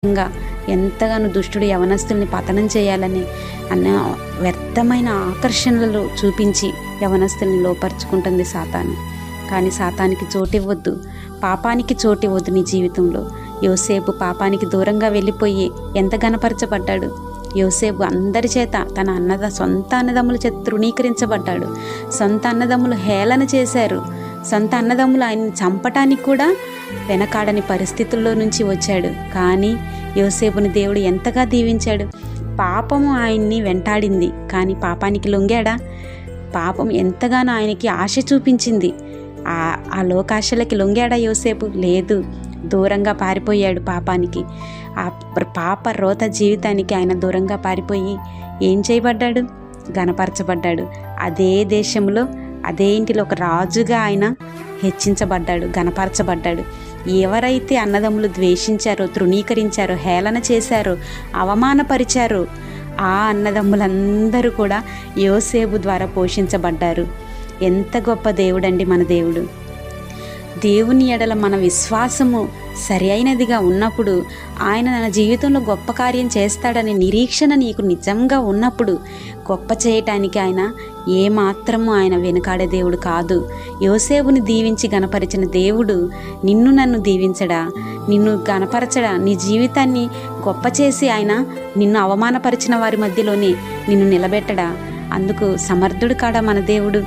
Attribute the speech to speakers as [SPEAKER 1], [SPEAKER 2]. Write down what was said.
[SPEAKER 1] ఇంకా ఎంతగానో దుష్టుడు యవనస్తుల్ని పతనం చేయాలని అన్న వ్యర్థమైన ఆకర్షణలు చూపించి యవనస్తుల్ని లోపరుచుకుంటుంది సాతాను. కానీ సాతానికి చోటివ్వద్దు, పాపానికి చోటివ్వద్దు నీ జీవితంలో. యోసేపు పాపానికి దూరంగా వెళ్ళిపోయి ఎంత ఘనపరచబడ్డాడు. యోసేపు అందరి చేత తన సొంత అన్నదమ్ముల చేత తృణీకరించబడ్డాడు. సొంత అన్నదమ్ములు హేళన చేశారు. సొంత అన్నదమ్ములు ఆయన్ని చంపటానికి కూడా వెనకాడని పరిస్థితుల్లో నుంచి వచ్చాడు. కానీ యోసేపుని దేవుడు ఎంతగా దీవించాడు. పాపము ఆయన్ని వెంటాడింది, కానీ పాపానికి లొంగాడా? పాపం ఎంతగానో ఆయనకి ఆశ చూపించింది. ఆ లోకాశలకి లొంగాడా యోసేపు? లేదు, దూరంగా పారిపోయాడు పాపానికి. ఆ పాప రోత జీవితానికి ఆయన దూరంగా పారిపోయి ఏం చేయబడ్డాడు? ఘనపరచబడ్డాడు. అదే దేశంలో అదే ఇంటిలో ఒక రాజుగా ఆయన హెచ్చించబడ్డాడు, ఘనపరచబడ్డాడు. ఎవరైతే అన్నదమ్ములు ద్వేషించారో, తృణీకరించారో, హేళన చేశారో, అవమానపరిచారో ఆ అన్నదమ్ములందరూ కూడా యోసేపు ద్వారా పోషించబడ్డారు. ఎంత గొప్ప దేవుడండి మన దేవుడు. దేవుని ఎడల మన విశ్వాసము సరి అయినదిగా ఉన్నప్పుడు, ఆయన నా జీవితంలో గొప్ప కార్యం చేస్తాడనే నిరీక్షణ నీకు నిజంగా ఉన్నప్పుడు, గొప్ప చేయటానికి ఆయన ఏమాత్రము ఆయన వెనుకాడే దేవుడు కాదు. యోసేపుని దీవించి గణపరిచిన దేవుడు నన్ను దీవించడా? నిన్ను గణపరచడా? నీ జీవితాన్ని గొప్ప చేసి ఆయన నిన్ను అవమానపరిచిన వారి మధ్యలోనే నిన్ను నిలబెట్టడా? అందుకు సమర్థుడు కాడా మన దేవుడు?